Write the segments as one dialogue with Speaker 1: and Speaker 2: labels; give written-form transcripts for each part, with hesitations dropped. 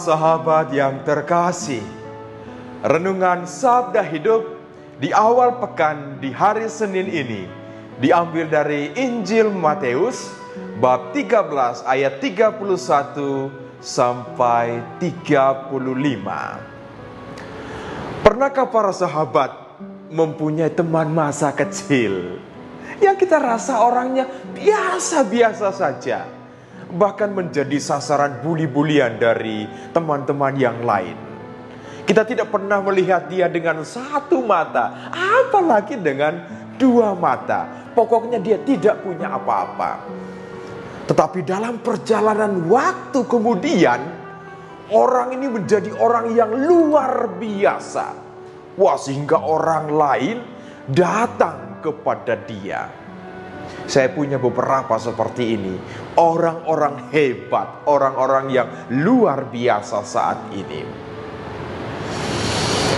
Speaker 1: sahabat yang terkasih, renungan Sabda Hidup di awal pekan di hari Senin ini diambil dari Injil Matius bab 13 ayat 31 sampai 35. Pernahkah para sahabat mempunyai teman masa kecil yang kita rasa orangnya biasa-biasa saja, bahkan menjadi sasaran buli-bulian dari teman-teman yang lain? Kita tidak pernah melihat dia dengan satu mata, apalagi dengan dua mata. Pokoknya dia tidak punya apa-apa. Tetapi dalam perjalanan waktu kemudian, orang ini menjadi orang yang luar biasa. Wah, sehingga orang lain datang kepada dia. Saya punya beberapa seperti ini. Orang-orang hebat, orang-orang yang luar biasa saat ini.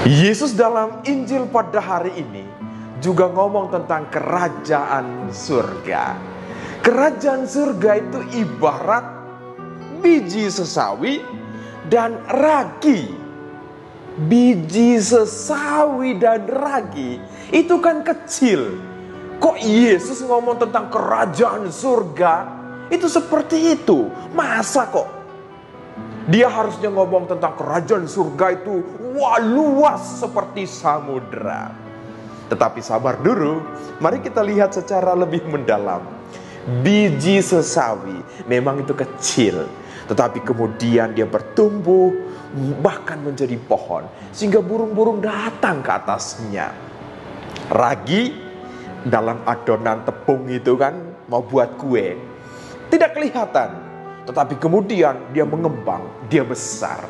Speaker 1: Yesus dalam Injil pada hari ini juga ngomong tentang kerajaan surga. Kerajaan surga itu ibarat biji sesawi dan ragi. Biji sesawi dan ragi itu kan kecil. Kok Yesus ngomong tentang kerajaan surga itu seperti itu? Masa kok dia harusnya ngomong tentang kerajaan surga itu wah luas seperti samudera? Tetapi sabar dulu, mari kita lihat secara lebih mendalam. Biji sesawi memang itu kecil, tetapi kemudian dia bertumbuh bahkan menjadi pohon, sehingga burung-burung datang ke atasnya. Ragi dalam adonan tepung itu kan mau buat kue, tidak kelihatan, tetapi kemudian dia mengembang, dia besar.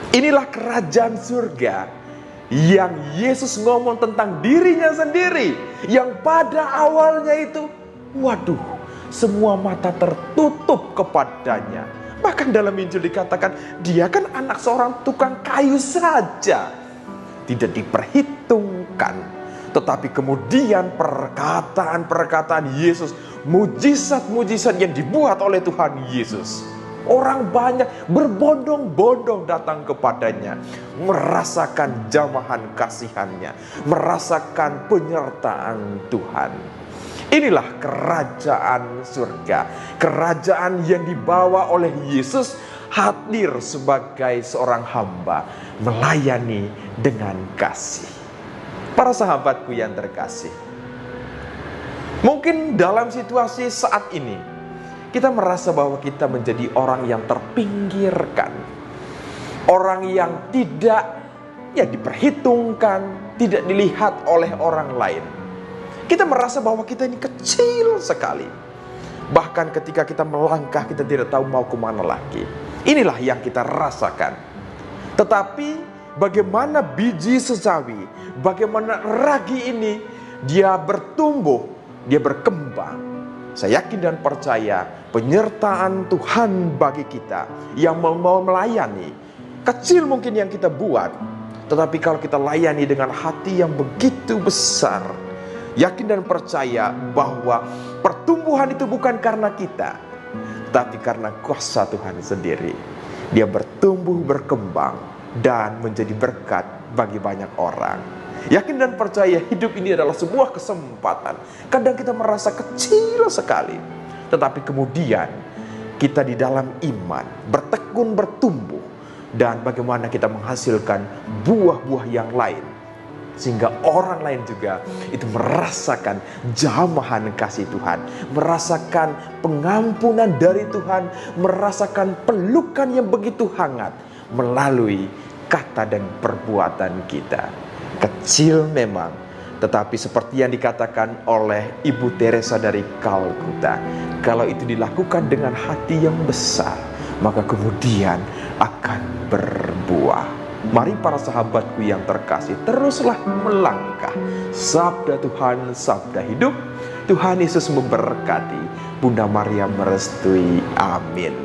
Speaker 1: Inilah kerajaan surga yang Yesus ngomong tentang dirinya sendiri, yang pada awalnya itu waduh, semua mata tertutup kepadanya. Bahkan dalam Injil dikatakan dia kan anak seorang tukang kayu saja, tidak diperhitungkan. Tetapi kemudian perkataan-perkataan Yesus, mujizat-mujizat yang dibuat oleh Tuhan Yesus, orang banyak berbondong-bondong datang kepadanya, merasakan jamahan kasihannya, merasakan penyertaan Tuhan. Inilah kerajaan surga, kerajaan yang dibawa oleh Yesus hadir sebagai seorang hamba, melayani dengan kasih. Para sahabatku yang terkasih, mungkin dalam situasi saat ini kita merasa bahwa kita menjadi orang yang terpinggirkan, orang yang tidak diperhitungkan, tidak dilihat oleh orang lain. Kita merasa bahwa kita ini kecil sekali. Bahkan ketika kita melangkah, kita tidak tahu mau kemana lagi. Inilah yang kita rasakan. Tetapi bagaimana biji sesawi, bagaimana ragi ini, dia bertumbuh, dia berkembang. Saya yakin dan percaya penyertaan Tuhan bagi kita yang mau melayani. Kecil mungkin yang kita buat, tetapi kalau kita layani dengan hati yang begitu besar, yakin dan percaya bahwa pertumbuhan itu bukan karena kita, tapi karena kuasa Tuhan sendiri. Dia bertumbuh, berkembang, dan menjadi berkat bagi banyak orang. Yakin dan percaya hidup ini adalah sebuah kesempatan. Kadang kita merasa kecil sekali, tetapi kemudian kita di dalam iman bertekun, bertumbuh, dan bagaimana kita menghasilkan buah-buah yang lain, sehingga orang lain juga itu merasakan jamahan kasih Tuhan, merasakan pengampunan dari Tuhan, merasakan pelukan yang begitu hangat melalui kata dan perbuatan kita. Kecil memang, tetapi seperti yang dikatakan oleh Ibu Teresa dari Kalkuta, kalau itu dilakukan dengan hati yang besar, maka kemudian akan berbuah. Mari para sahabatku yang terkasih, teruslah melangkah. Sabda Tuhan, sabda hidup. Tuhan Yesus memberkati. Bunda Maria merestui. Amin.